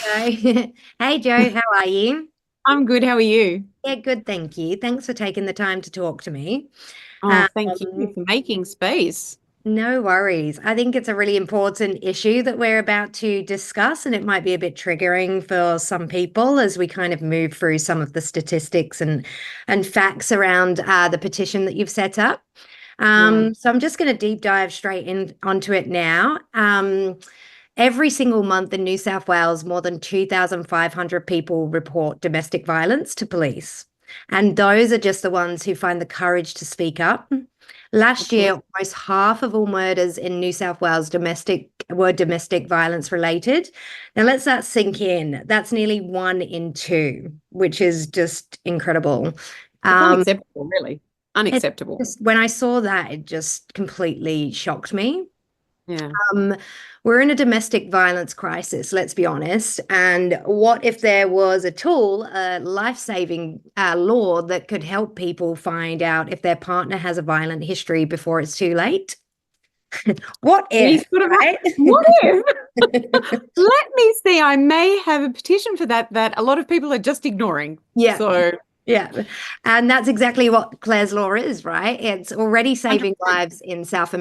Joe. Hey Joe, how are you? I'm good. How are you? Yeah, good, thank you. Thanks for taking the time to talk to me. Oh, thank you Um, for making space. no worries. I think it's a really important issue that we're about to discuss, and it might be a bit triggering for some people as we kind of move through some of the statistics and facts around the petition that you've set up. Yeah. So I'm just going to deep dive straight in onto it now. Every single month in New South Wales, more than 2,500 people report domestic violence to police. And those are just the ones who find the courage to speak up. Last Okay. year, almost half of all murders in New South Wales were domestic violence related. Now let's that sink in. That's nearly 1 in 2, which is just incredible. It's Um, unacceptable, really. it Unacceptable. when I saw that, it just completely shocked me. Yeah. Um, we're in a domestic violence crisis, let's be honest. And what if there was a tool, a life-saving law that could help people find out if their partner has a violent history before it's too late? What We if, sort of right? what if? Let me see. I may have a petition for that a lot of people are just ignoring. Yeah, So yeah. And that's exactly what Clare's Law is, right? It's already saving 100%. lives in South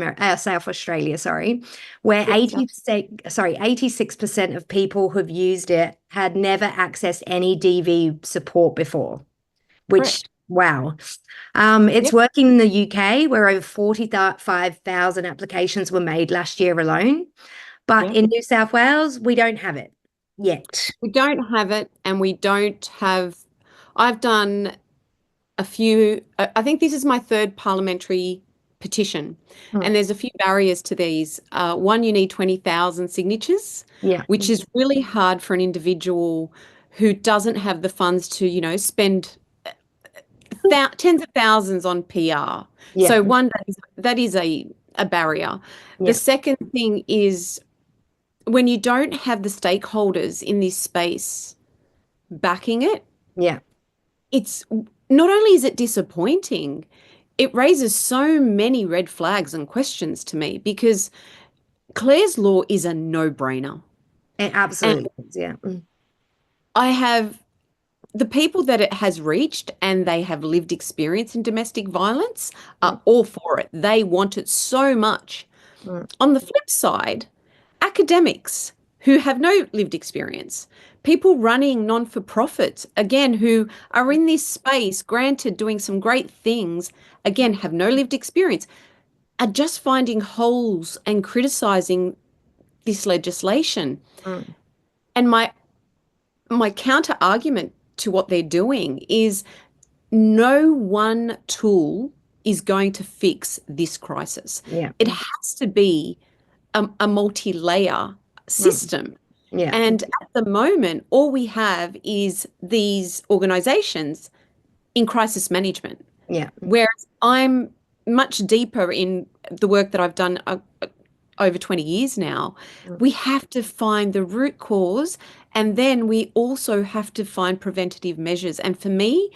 Australia, sorry, where Yes. 80%, sorry, 86% of people who've used it had never accessed any DV support before, which, Correct. wow. It's Yep. working in the UK, where over 45,000 applications were made last year alone. But Yeah. in New South Wales, we don't have it yet. We don't have it, and we don't have. I've done a few, I think this is my third parliamentary petition, Mm, and there's a few barriers to these. One, you need 20,000 signatures, yeah, which is really hard for an individual who doesn't have the funds to, spend tens of thousands on PR. yeah, So one, that is a barrier. The yeah, second thing is when you don't have the stakeholders in this space backing it, yeah, it's not only is it disappointing, it raises so many red flags and questions to me because Clare's Law is a no-brainer. it And absolutely is. Yeah. I have the people that it has reached and they have lived experience in domestic violence Mm, are all for it. They want it so much. mm, On the flip side, academics who have no lived experience, people running non-for-profits, again, who are in this space, granted, doing some great things, again, have no lived experience, are just finding holes and criticizing this legislation. mm, And my counter argument to what they're doing is no one tool is going to fix this crisis. yeah. It has to be a multi-layer Mm, system. yeah. And at the moment, all we have is these organizations in crisis management. Yeah. Whereas I'm much deeper in the work that I've done over 20 years now. Mm. We have to find the root cause, and then we also have to find preventative measures. And for me,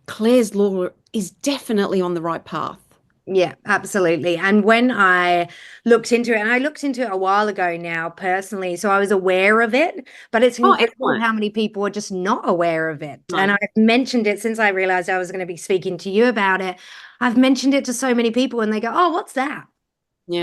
Clare's Law is definitely on the right path. Yeah, absolutely. And when I looked into it, and I looked into it a while ago now personally, so I was aware of it, but it's Oh, incredible excellent. how many people are just not aware of it. And No. I've mentioned it since I realized I was going to be speaking to you about it. I've mentioned it to so many people, and they go, "Oh, what's that?"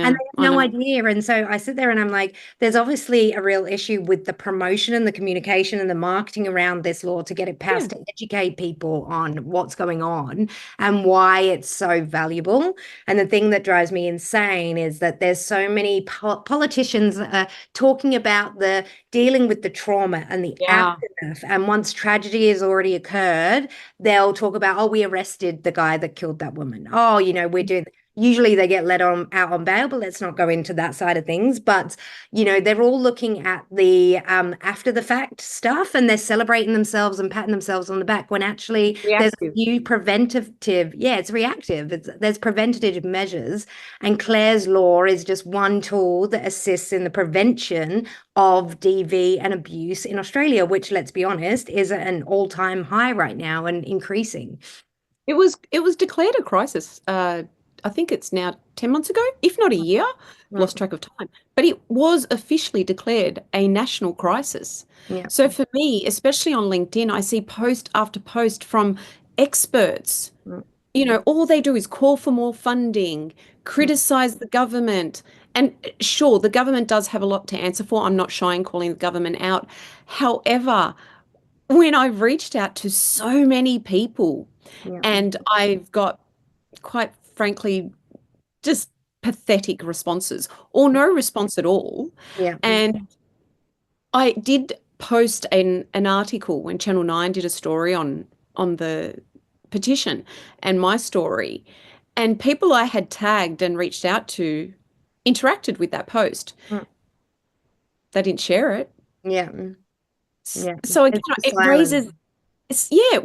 And Yeah, they I have no know. idea. And so I sit there and I'm like, there's obviously a real issue with the promotion and the communication and the marketing around this law to get it Yeah. passed to educate people on what's going on and why it's so valuable. And the thing that drives me insane is that there's so many politicians talking about the dealing with the trauma and the Yeah. aftermath. And once tragedy has already occurred, they'll talk about, oh, we arrested the guy that killed that woman. Oh, we're doing usually they get let on out on bail, but let's not go into that side of things. But they're all looking at the after the fact stuff and they're celebrating themselves and patting themselves on the back when actually there's a Reactive. few preventative, yeah, it's reactive. There's preventative measures, and Clare's Law is just one tool that assists in the prevention of DV and abuse in Australia, which, let's be honest, is at an all-time high right now and increasing. It was declared a crisis I think it's now 10 months ago, if not a year. Right. Lost track of time. But it was officially declared a national crisis. Yeah. So for me, especially on LinkedIn, I see post after post from experts. Mm, All they do is call for more funding, mm, criticize the government. And sure, the government does have a lot to answer for. I'm not shy in calling the government out. However, when I've reached out to so many people yeah. and I've got, quite frankly, just pathetic responses or no response at all. Yeah. And I did post an article when Channel 9 did a story on the petition and my story. And people I had tagged and reached out to interacted with that post. Mm, They didn't share it. yeah. Yeah. So again, It's the it silence. raises, yeah,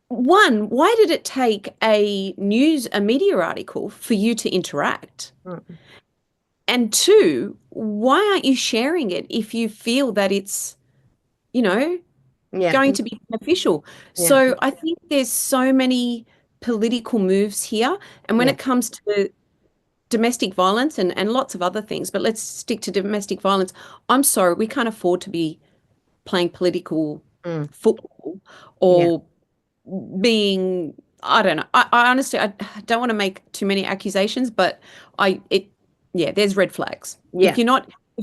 one, why did it take a media article for you to interact? Mm, And two, why aren't you sharing it if you feel that it's, you know, yeah. going to be beneficial? Yeah. So I think there's so many political moves here. And when Yeah. it comes to domestic violence and lots of other things, but let's stick to domestic violence. I'm sorry, we can't afford to be playing political Mm, football yeah. or being, I don't know. I honestly, I don't want to make too many accusations, but yeah, there's red flags. Yeah. If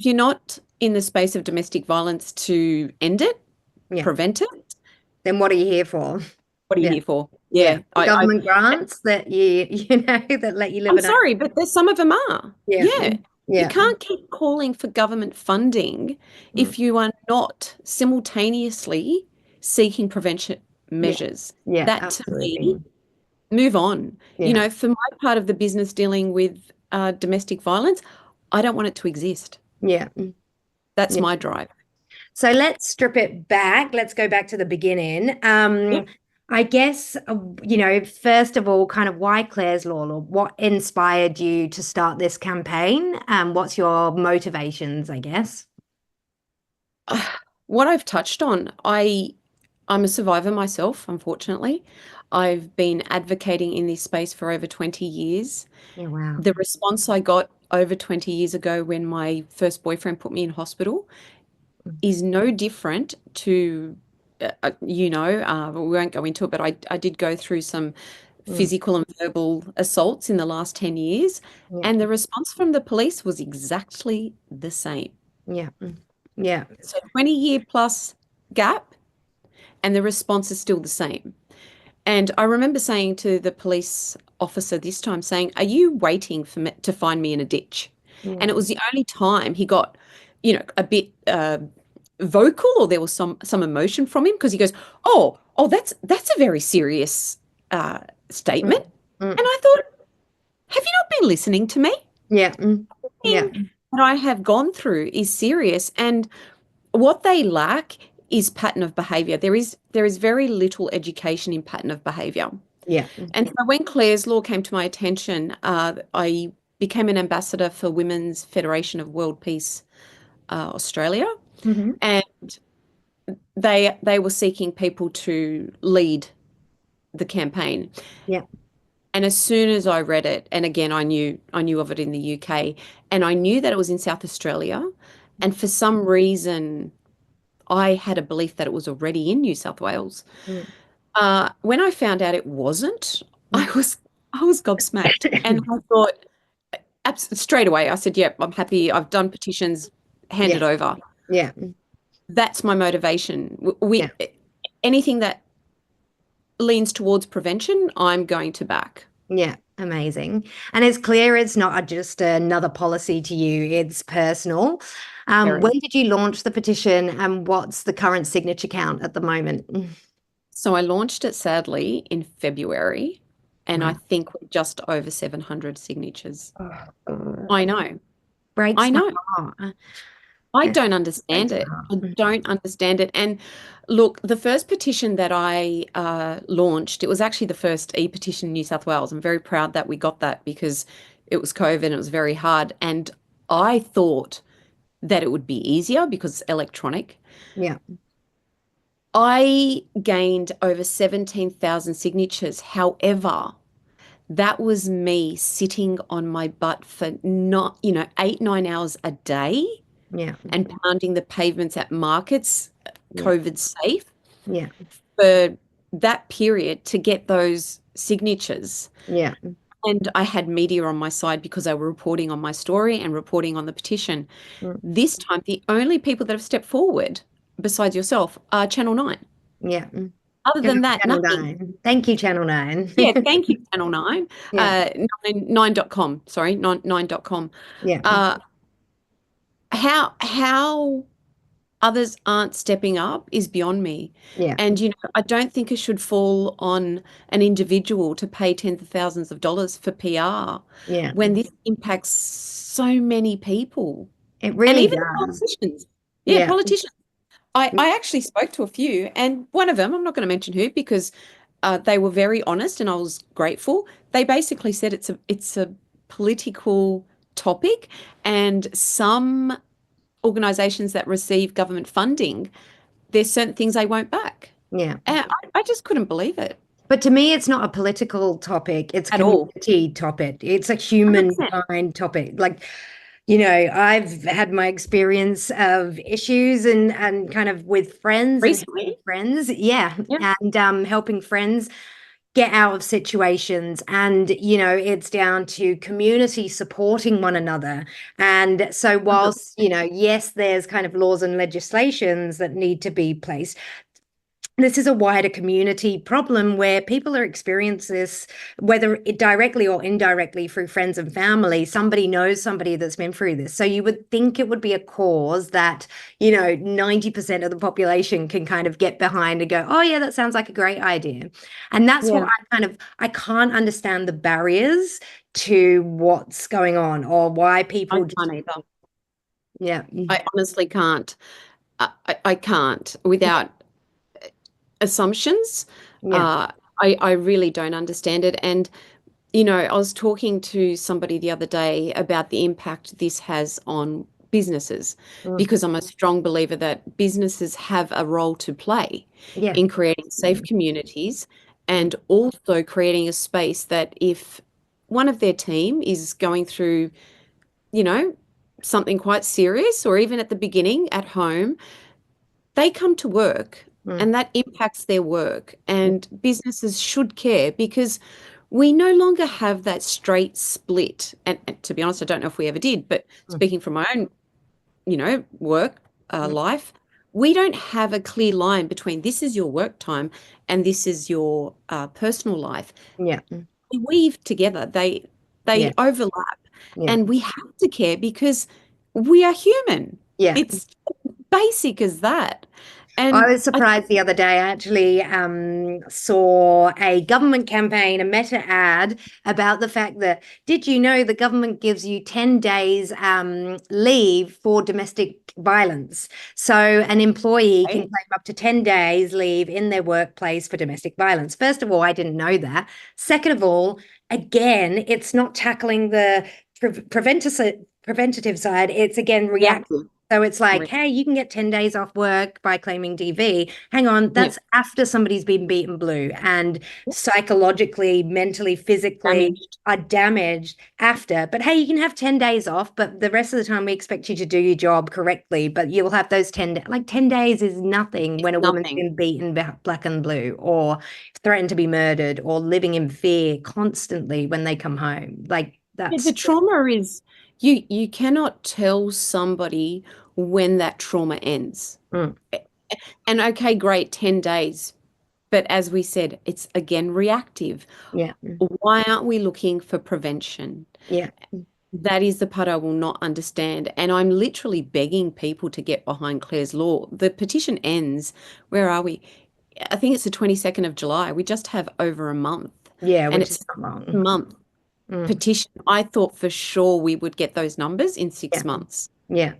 you're not in the space of domestic violence to end it, Yeah. prevent it, Then what are you here for? what are you Yeah. here for? Yeah. Yeah, Government grants that that let you live I'm in a sorry, but there's some of them are. yeah. Yeah. You Yeah. can't keep calling for government funding Mm, if you are not simultaneously seeking prevention yeah. measures. Yeah. That to me, Absolutely. move on. Yeah. For my part of the business dealing with domestic violence, I don't want it to exist. Yeah. That's Yeah. my drive. So let's strip it back. Let's go back to the beginning. Yep. I guess, first of all, kind of why Clare's Law, or what inspired you to start this campaign? What's your motivations, I guess? What I've touched on, I'm a survivor myself, unfortunately. I've been advocating in this space for over 20 years. Yeah, wow. The response I got over 20 years ago when my first boyfriend put me in hospital is no different to, we won't go into it, but I did go through some Mm, physical and verbal assaults in the last 10 years, yeah, and the response from the police was exactly the same. yeah, yeah, So 20-year plus gap, and the response is still the same. And I remember saying to the police officer this time, saying, "Are you waiting for me to find me in a ditch?" And yeah, it was the only time he got, a bit vocal, or there was some emotion from him, because he goes, "Oh, that's a very serious mm, statement." And mm, I thought, have you not been listening to me? yeah, yeah, Thing that I have gone through is serious, and what they lack is pattern of behavior. There is very little education in pattern of behavior. yeah. And so when Clare's Law came to my attention, I became an ambassador for Women's Federation of World Peace Australia, Hmm. and they were seeking people to lead the campaign. Yeah, And as soon as I read it, and again I knew of it in the UK, and I knew that it was in South Australia, and for some reason I had a belief that it was already in New South Wales. mm, When I found out it wasn't, I mm. was I was gobsmacked, and I thought, straight away, I said, "Yep, I'm happy. I've done petitions, hand Yeah, it over." yeah, That's my motivation. yeah, Anything that leans towards prevention, I'm going to back. yeah. Amazing. And it's clear it's not just another policy to you, it's personal. When Very. did you launch the petition, and what's the current signature count at the moment? So I launched it sadly in February, and I Wow. think we're just over 700 signatures. Oh, God. I know. I Breaks my know. heart. I It don't breaks understand my it. heart. I don't understand it. And look, the first petition that I launched, it was actually the first e-petition in New South Wales. I'm very proud that we got that, because it was COVID and it was very hard. And I thought that it would be easier because it's electronic. Yeah. I gained over 17,000 signatures. However, that was me sitting on my butt for not, 8, 9 hours a day Yeah. and pounding the pavements at markets, Yeah. COVID safe, Yeah. for that period to get those signatures. Yeah. And I had media on my side because they were reporting on my story and reporting on the petition. Mm. This time, the only people that have stepped forward, besides yourself, are Channel 9. Yeah. Other Good than on that, Channel nothing. 9. Thank you, Channel 9. Yeah, thank you, Channel 9. Yeah. 9.com, sorry, 9.com. Yeah. Uh, how others aren't stepping up is beyond me. Yeah. And, I don't think it should fall on an individual to pay tens of thousands of dollars for PR Yeah. when this impacts so many people. It And really even the does. politicians. Yeah, Yeah. politicians. I actually spoke to a few, and one of them, I'm not going to mention who, because they were very honest and I was grateful. They basically said it's a political topic, and some organizations that receive government funding, there's certain things they won't back. Yeah. And I just couldn't believe it But to me, it's not a political topic. It's a at all. community topic. It's a 100%. humankind topic. Like, I've had my experience of issues and kind of with friends and helping Recently. friends. Yeah. Yeah. And helping friends get out of situations. And, it's down to community supporting one another. And so whilst, yes, there's kind of laws and legislations that need to be placed, this is a wider community problem where people are experiencing this, whether it directly or indirectly through friends and family. Somebody knows somebody that's been through this. So you would think it would be a cause that, 90% of the population can kind of get behind and go, oh, yeah, that sounds like a great idea. And that's what Yeah. I can't understand the barriers to what's going on or why I people just, can't either. yeah, I honestly can't. I can't without assumptions. yeah, Uh, I really don't understand it. And, I was talking to somebody the other day about the impact this has on businesses, mm, because I'm a strong believer that businesses have a role to play yeah, in creating safe communities mm, and also creating a space that if one of their team is going through, you know, something quite serious, or even at the beginning at home, they come to work mm, and that impacts their work. And businesses should care because we no longer have that straight split. And to be honest, I don't know if we ever did, but mm, speaking from my own, work mm, life, we don't have a clear line between this is your work time and this is your personal life. yeah, They weave together. They yeah, overlap, yeah. and we have to care because we are human. Yeah. It's basic as that. I And was surprised the other day. I actually saw a government campaign, a meta ad about the fact that, did you know the government gives you 10 days leave for domestic violence? So an employee can claim up to 10 days leave in their workplace for domestic violence. First of all, I didn't know that. Second of all, again, it's not tackling the preventative side. It's again reactive. reactive. So it's like, Re- hey, you can get 10 days off work by claiming DV. Hang on, Yeah, that's after somebody's been beaten blue and psychologically, mentally, physically damaged. are damaged after. But hey, you can have 10 days off, but the rest of the time we expect you to do your job correctly. But you'll have those 10, like 10 days is nothing when a woman's Nothing. been beaten black and blue or threatened to be murdered or living in fear constantly when they come home. Like Yeah, the that's, trauma is you cannot tell somebody when that trauma ends. mm, And okay, great, 10 days. But as we said, it's again reactive. yeah, Why aren't we looking for prevention? yeah, That is the part I will not understand. And I'm literally begging people to get behind Clare's law. The petition ends, where are we? I think it's the 22nd of July. We just have over a month. yeah, And which is it's not a long. month Mm, petition. I thought for sure we would get those numbers in six yeah, months. yeah.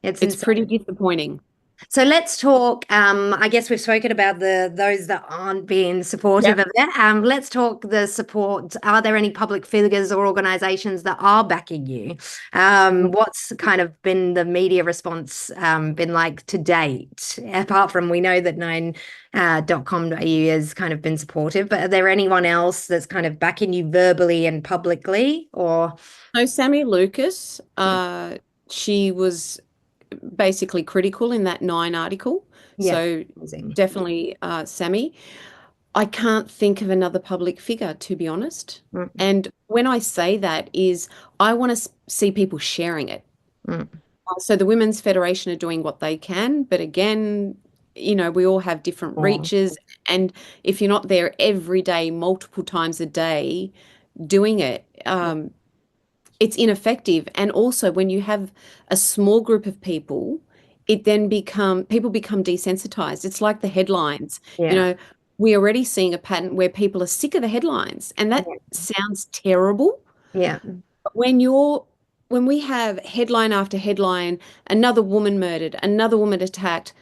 It's It's pretty insane. disappointing. So let's talk. I guess we've spoken about the those that aren't being supportive Yep. of it. Let's talk the support. Are there any public figures or organizations that are backing you? What's kind of been the media response been like to date? Apart from we know that 9.com.au has kind of been supportive, but are there anyone else that's kind of backing you verbally and publicly? Or So Sammy Lucas, she was basically critical in that Nine article. yeah, So amazing. definitely Sammy. I can't think of another public figure, to be honest. Mm, And when I say that is I want to see people sharing it. mm, So the Women's Federation are doing what they can, but again, we all have different yeah, reaches. And if you're not there every day, multiple times a day doing it, it's ineffective. And also, when you have a small group of people, it then people become desensitized. It's like the headlines. You yeah, know, we're already seeing a pattern where people are sick of the headlines, and that yeah, sounds terrible. yeah, But when we have headline after headline, another woman murdered, another woman attacked,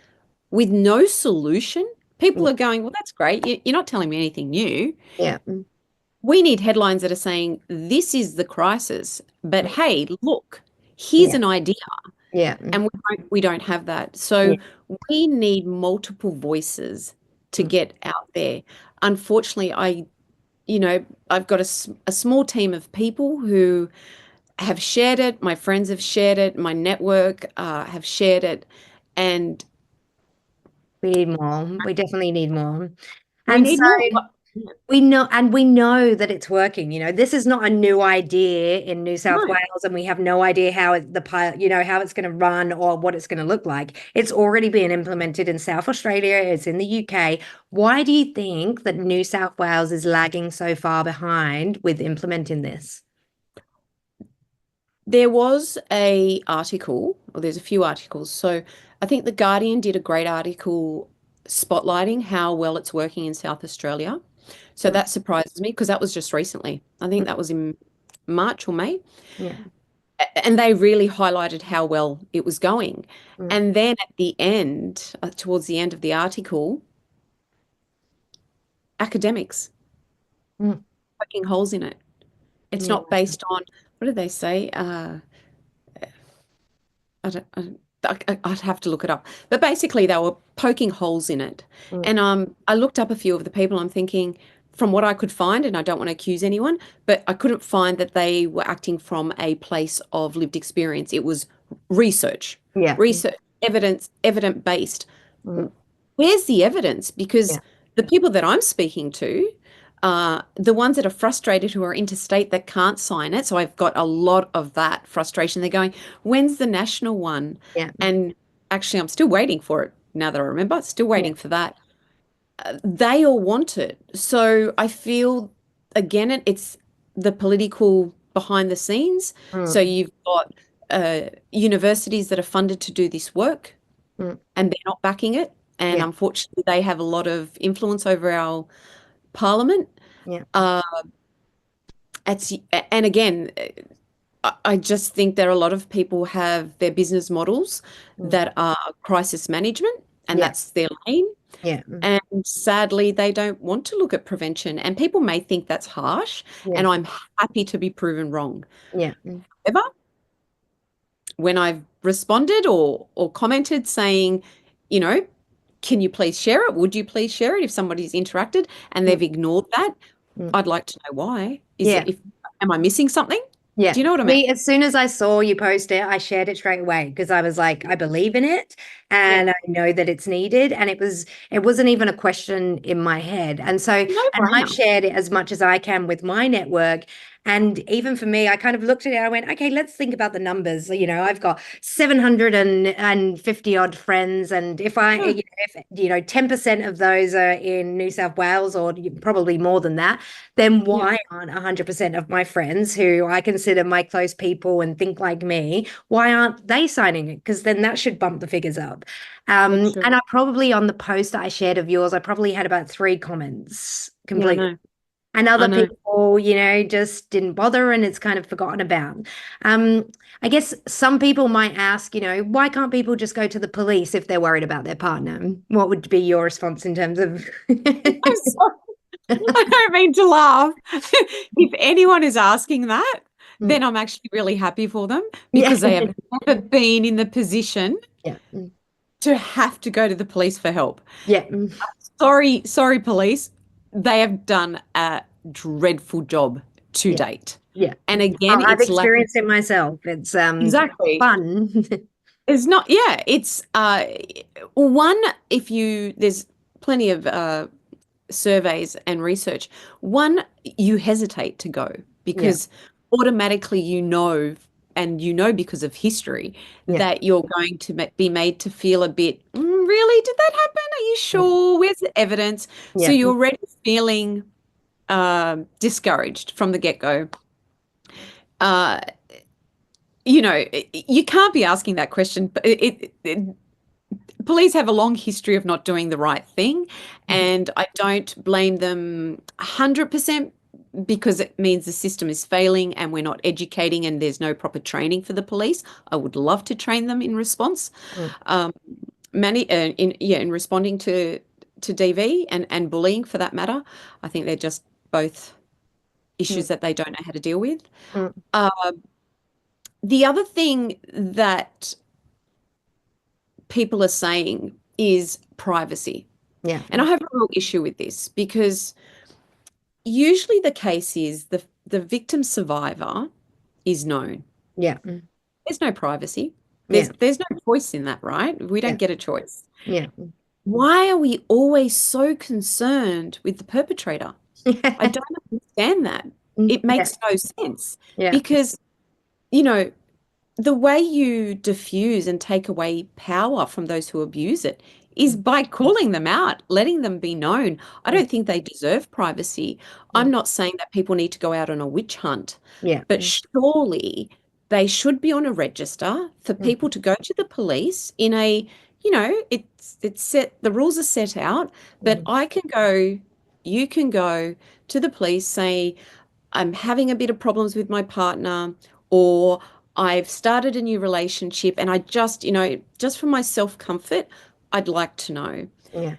with no solution, people yeah, are going, well, that's great. You're not telling me anything new. yeah, We need headlines that are saying, this is the crisis, but yeah, hey, look, here's yeah, an idea. yeah, And we don't have that. So yeah. we need multiple voices to Mm. get out there. Unfortunately, I've got a small team of people who have shared it. My friends have shared it. My network have shared it. And We need more. We definitely need more. we And need so more. we know that it's working. This is not a new idea in New South No. Wales, and we have no idea how the pilot, how it's going to run or what it's going to look like. It's already being implemented in South Australia, it's in the UK. Why do you think that New South Wales is lagging so far behind with implementing this? There was a article, or there's a few articles. So I think The Guardian did a great article spotlighting how well it's working in South Australia. So Mm, that surprises me because that was just recently. I think mm, that was in March or May. yeah. And they really highlighted how well it was going. Mm, And then at the end, towards the end of the article, academics mm, poking holes in it. It's yeah. not based on, what did they say? I don't, I'd have to look it up. But basically, they were poking holes in it. Mm, And I looked up a few of the people. I'm thinking, from what I could find, and I don't want to accuse anyone, but I couldn't find that they were acting from a place of lived experience. It was research, yeah. research, evidence based. Mm, Where's the evidence? yeah. Because the people that I'm speaking to, the ones that are frustrated who are interstate that can't sign it. So I've got a lot of that frustration. They're going, when's the national one? Yeah. And actually, I'm still waiting for it now that I remember, still Yeah. waiting for that. They all want it. So I feel, again, it's the political behind the scenes. So Mm, you've got universities that are funded to do this work mm, and they're not backing it. And yeah. unfortunately, they have a lot of influence over our parliament. Yeah. Uh, it's, and again, I just think that a lot of people have their business models Mm, that are crisis management, and yeah. that's their lane. Yeah. And sadly, they don't want to look at prevention. And people may think that's harsh, Yeah. and I'm happy to be proven wrong. Yeah. However, when I've responded or commented saying, you know, can you please share it? Would you please share it if somebody's interacted and Mm, they've ignored that? mm. I'd like to know why. Is Yeah. it if am I missing something? Yeah. Do you know what I mean? Me, as soon as I saw you post it, I shared it straight away because I was like, I believe in it Yeah. and I know that it's needed. And it wasn't even a question in my head. No And I've brainer. shared it as much as I can with my network. And even for me, I kind of looked at it, I went, okay, let's think about the numbers. I've got 750 odd friends. And if I, Yeah. if 10% of those are in New South Wales, or probably more than that, then Yeah. why aren't 100% of my friends who I consider my close people and think like me, why aren't they signing it? Because then that should bump the figures up. Yeah, true. And I probably, on the post that I shared of yours, I probably had about 3 comments Yeah, I completely. know. And I other know. people, just didn't bother and it's kind of forgotten about. Um, I guess some people might ask, why can't people just go to the police if they're worried about their partner? What would be your response in terms of I'm sorry. I don't mean to laugh. If anyone is asking that, Mm, then I'm actually really happy for them yeah, because they have never been in the position yeah, to have to go to the police for help. yeah, Sorry, sorry, police. They have done a dreadful job to yeah, date. yeah. And again, Oh, I've it's lack of experienced it myself. It's exactly. fun. It's not, yeah, it's one, if you there's plenty of surveys and research. One, you hesitate to go Yeah, because automatically and you know because of history, yeah, that you're going to be made to feel a bit, really? Did that happen? Are you sure? Where's the evidence? So yeah, you're already feeling discouraged from the get-go. Uh, you can't be asking that question. But police have a long history of not doing the right thing, and I don't blame them 100% because it means the system is failing and we're not educating and there's no proper training for the police. I would love to train them in response, Mm, um, in responding to DV and bullying for that matter. I think they're just both mm, issues that they don't know how to deal with. mm. Uh, the other thing that people are saying is privacy. Yeah, And I have a real issue with this because usually the case is the victim survivor is known. yeah, There's no privacy. yeah, There's no choice in that, right? We don't yeah, get a choice. yeah. Why are we always so concerned with the perpetrator? I don't understand that. It Yeah, makes no sense yeah, because, you know, the way you diffuse and take away power from those who abuse it is by calling them out, letting them be known. I don't think they deserve privacy. I'm not saying that people need to go out on a witch hunt, yeah, but surely they should be on a register for people to go to the police in a, it's set, the rules are set out, but you can go to the police, say, I'm having a bit of problems with my partner, or I've started a new relationship and I just, just for my self comfort, I'd like to know. yeah.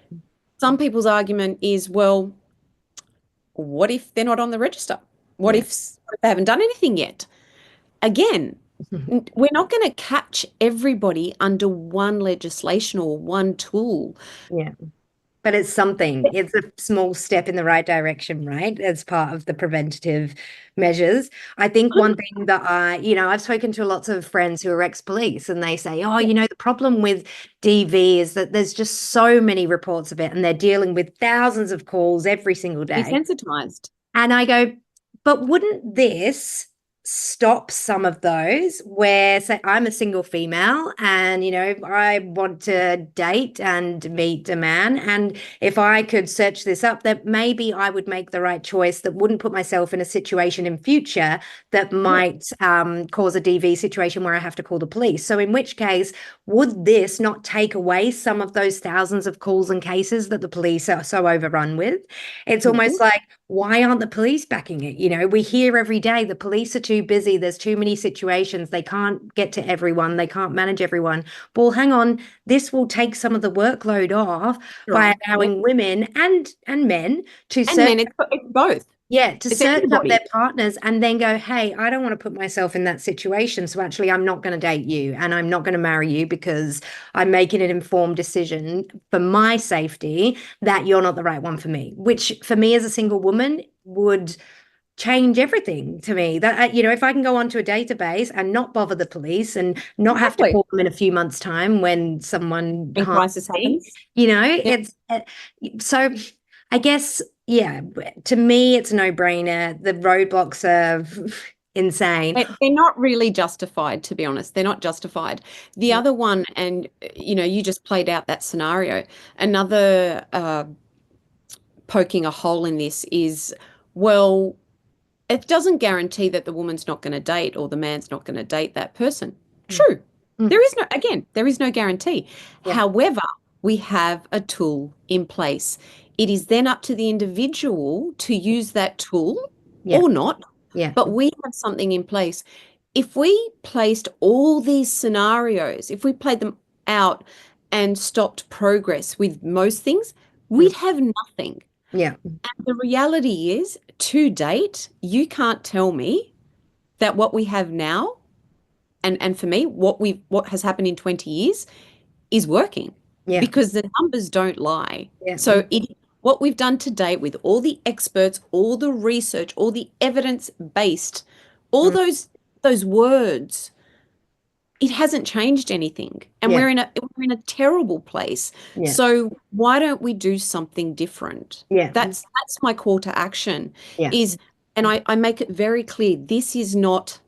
Some people's argument is, well, what if they're not on the register? What Yeah. if they haven't done anything yet? Again, we're not going to catch everybody under one legislation or one tool. Yeah. But it's something. It's a small step in the right direction, right? As part of the preventative measures. I think one thing that I've spoken to lots of friends who are ex-police and they say, oh, the problem with DV is that there's just so many reports of it and they're dealing with thousands of calls every single day. Desensitized. And I go, but wouldn't this stop some of those where, say, I'm a single female and, I want to date and meet a man. And if I could search this up, that maybe I would make the right choice that wouldn't put myself in a situation in future that Yeah. might cause a DV situation where I have to call the police. So in which case, would this not take away some of those thousands of calls and cases that the police are so overrun with? It's almost Mhm. like, why aren't the police backing it? We hear every day the police are too busy. There's too many situations. They can't get to everyone. They can't manage everyone. Well, hang on. This will take some of the workload off by Sure. Yeah. allowing women and men to And search, men, it's both. yeah, to It's search up their everybody. partners and then go, hey, I don't want to put myself in that situation. So actually, I'm not going to date you and I'm not going to marry you because I'm making an informed decision for my safety that you're not the right one for me, which for me as a single woman would change everything to me. That if I can go onto a database and not bother the police and not have to Exactly. call them in a few months' time when someone When harms crisis me, happens. Yeah. it's so I guess, yeah, to me it's a no-brainer. The roadblocks are insane. They're not really justified, to be honest. They're not justified. The other one, and you just played out that scenario. Another poking a hole in this is, well, it doesn't guarantee that the woman's not going to date or the man's not going to date that person. Mm, True. mm, There is no guarantee. yeah, However, we have a tool in place it is then up to the individual to use that tool Yeah. or not, Yeah. but we have something in place. If we placed all these scenarios, if we played them out and stopped progress with most things, Mm. we'd have nothing. Yeah. The reality is, to date, you can't tell me that what we have now, and for me, what has happened in 20 years is working Yeah. because the numbers don't lie. Yeah. So what we've done to date with all the experts, all the research, all the evidence based, all Mm. those words, it hasn't changed anything. And Yeah. we're in a terrible place. Yeah. So why don't we do something different? Yeah. That's my call to action Yeah. is, and I make it very clear, this is not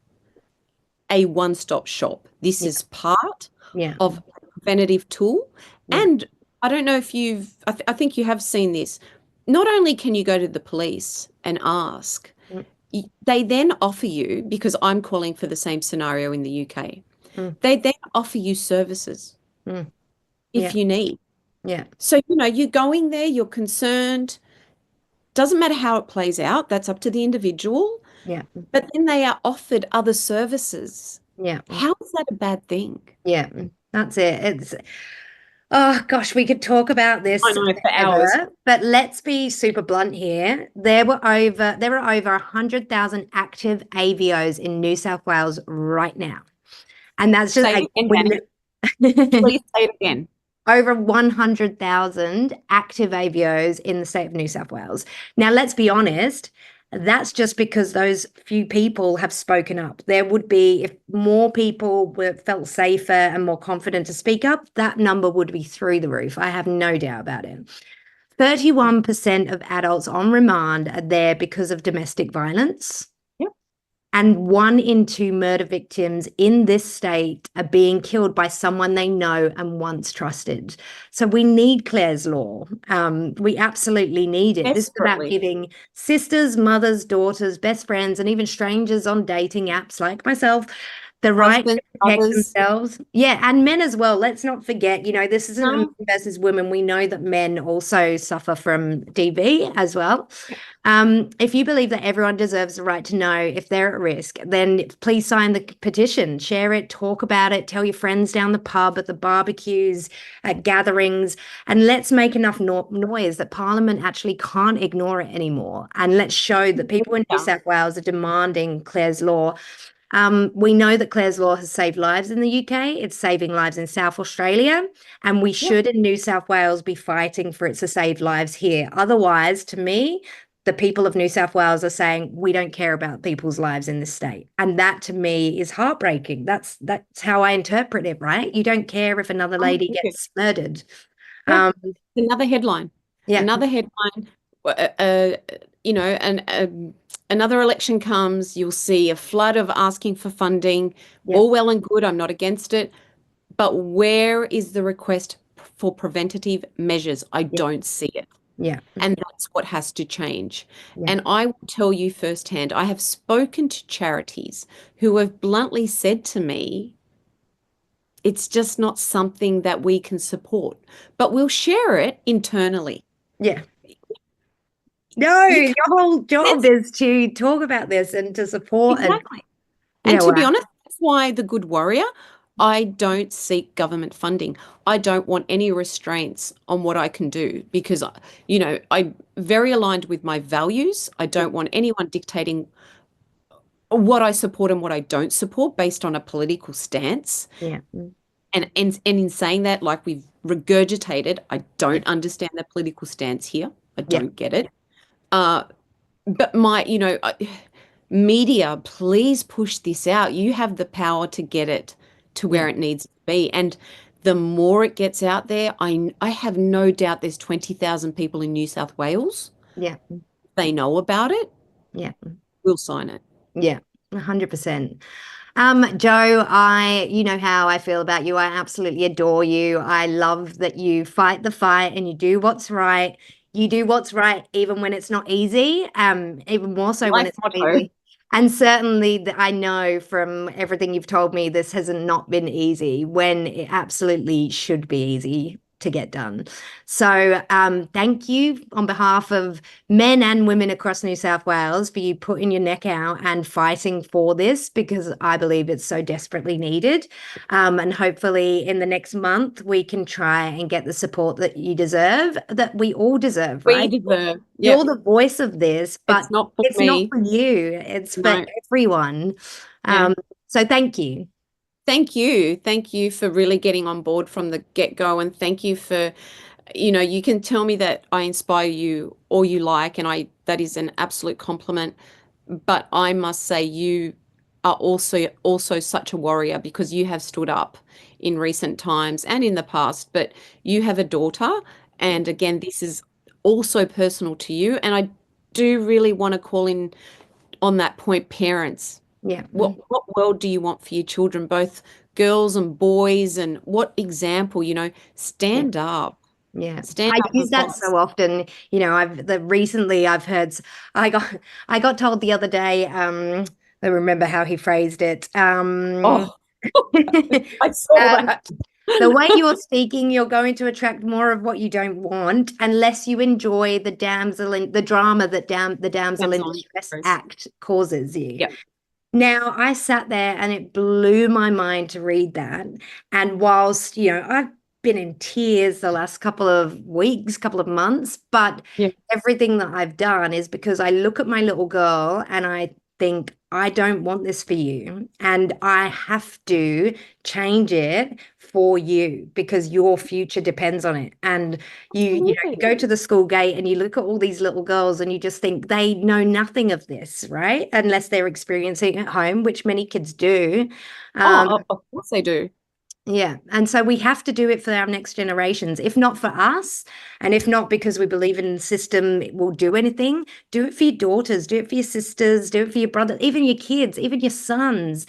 a one-stop shop. This Yeah. is part Yeah. of a preventative tool. Yeah. And I don't know if I think you have seen this. Not only can you go to the police and ask, Mm. they then offer you, because I'm calling for the same scenario in the UK, Mm. they then offer you services Mm. Yeah. if you need. Yeah. So, you're going there, you're concerned. Doesn't matter how it plays out, that's up to the individual. Yeah. But then they are offered other services. Yeah. How is that a bad thing? Yeah. That's it. Oh gosh, we could talk about I this know, for hours. forever, but let's be super blunt here. There are over 100,000 active AVOs in New South Wales right now. And that's just Say it again, Danny. we Please say it again. over 100,000 active AVOs in the state of New South Wales. Now, let's be honest, that's just because those few people have spoken up. There would be, if more people felt safer and more confident to speak up, that number would be through the roof. I have no doubt about it. 31% of adults on remand are there because of domestic violence. And 1 in 2 murder victims in this state are being killed by someone they know and once trusted. So we need Clare's Law. We absolutely need it. This is about Desperately. giving sisters, mothers, daughters, best friends, and even strangers on dating apps like myself the right to Husbands, protect others. themselves. Yeah, and men as well. Let's not forget, this isn't a men No. versus women. We know that men also suffer from DV as well. If you believe that everyone deserves the right to know if they're at risk, then please sign the petition, share it, talk about it, tell your friends down the pub, at the barbecues, at gatherings, and let's make enough noise that Parliament actually can't ignore it anymore. And let's show that people in New Yeah. South Wales are demanding Clare's Law. We know that Clare's Law has saved lives in the UK. It's saving lives in South Australia. And we Yeah. should in New South Wales be fighting for it to save lives here. Otherwise, to me, the people of New South Wales are saying, we don't care about people's lives in this state. And that to me is heartbreaking. That's how I interpret it, right? You don't care if another lady gets murdered. Yeah. Um, Another headline. yeah, Another headline. And another election comes, you'll see a flood of asking for funding. yeah, All well and good. I'm not against it. But where is the request for preventative measures? I yeah, don't see it. yeah, And that's what has to change. yeah, And I will tell you firsthand, I have spoken to charities who have bluntly said to me, it's just not something that we can support, but we'll share it internally. yeah. No, You your whole job can't, is to talk about this and to support and exactly. And yeah, to be wow. honest, that's why the good warrior, I don't seek government funding. I don't want any restraints on what I can do because, I'm very aligned with my values. I don't want anyone dictating what I support and what I don't support based on a political stance. Yeah. And in saying that, like we've regurgitated, I don't understand the political stance here. I Yeah. don't get it. Uh, but media, please push this out. You have the power to get it to Yeah. where it needs to be. And the more it gets out there, I have no doubt there's 20,000 people in New South Wales. Yeah. They know about it. Yeah. We'll sign it. Yeah. 100%. Joe, you know how I feel about you. I absolutely adore you. I love that you fight the fight and you do what's right. You do what's right even when it's not easy, even more so when Life it's not motto. easy. And certainly I know from everything you've told me, this has not been easy when it absolutely should be easy. to get done. So thank you on behalf of men and women across New South Wales for you putting your neck out and fighting for this, because I believe it's so desperately needed. And hopefully in the next month, we can try and get the support that you deserve, that we all deserve, We right? deserve. You're Yep. the voice of this, but It's not for it's not me. for you, it's for No. everyone. Yeah. So thank you. Thank you. Thank you for really getting on board from the get-go. And thank you for, you can tell me that I inspire you all you like, and that is an absolute compliment. But I must say you are also such a warrior, because you have stood up in recent times and in the past. But you have a daughter, and again, this is also personal to you. And I do really want to call in on that point, parents. Yeah. What world do you want for your children, both girls and boys, and what example, Yeah. stand up. Yeah. Stand I up use and that fight. so often. Recently I've heard I got I got told the other day, I remember how he phrased it. Oh, I saw Um, that. the way you're speaking, you're going to attract more of what you don't want, unless you enjoy the drama that the damsel in Damsel in distress distress. act causes you. Yep. Now, I sat there and it blew my mind to read that. And whilst, I've been in tears the last couple of weeks, couple of months, but Yeah. everything that I've done is because I look at my little girl and I think, I don't want this for you. And I have to change it for you because your future depends on it. And you Absolutely. go to the school gate and you look at all these little girls and you just think they know nothing of this, right? Unless they're experiencing it at home, which many kids do. Um, Of course they do. yeah. And so we have to do it for our next generations, if not for us, and if not because we believe in the system it will do anything, do it for your daughters, do it for your sisters, do it for your brother, even your kids, even your sons.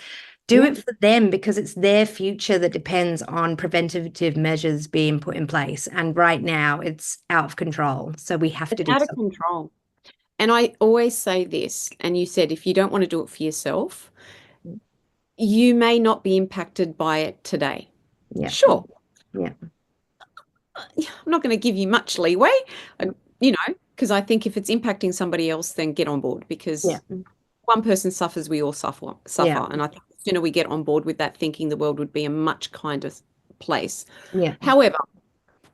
Do Yeah. it for them because it's their future that depends on preventative measures being put in place. And right now it's out of control. So we have It's to do out of something. control. And I always say this, and you said if you don't want to do it for yourself, you may not be impacted by it today. Yeah. Sure, Yeah. I'm not going to give you much leeway, uh, because I think if it's impacting somebody else, then get on board, Yeah. because one person suffers, we all suffer, Yeah. suffer. And I think the sooner we get on board with that thinking, the world would be a much kinder place. Yeah. However,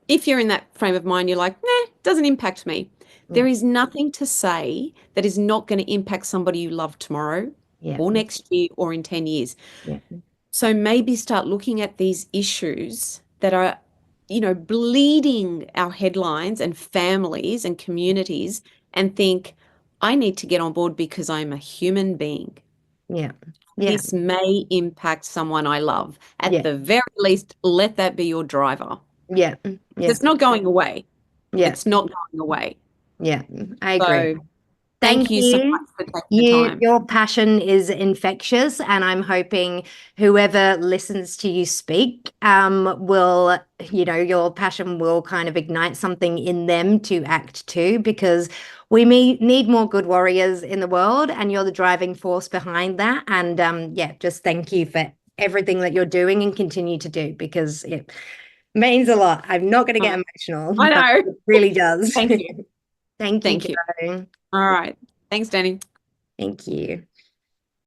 if you're in that frame of mind, you're like, nah, doesn't impact me. Yeah. There is nothing to say that is not going to impact somebody you love tomorrow Yeah. or next year or in 10 years. Yeah. So maybe start looking at these issues that are, bleeding our headlines and families and communities, and think, I need to get on board because I'm a human being. Yeah. Yeah. This may impact someone I love. At Yeah. the very least, let that be your driver. Yeah. Yeah. It's not going away. Yeah. It's not going away. Yeah. I agree. So Thank thank you so you. much for taking the time. Your passion is infectious, and I'm hoping whoever listens to you speak, will, your passion will kind of ignite something in them to act too, because we need more good warriors in the world, and you're the driving force behind that. And yeah, just thank you for everything that you're doing and continue to do, because it means a lot. I'm not going to get Oh, emotional, I but know. it really does. Thank you. Thank you, Thank you. Joe. All right. Thanks, Danny. Thank you.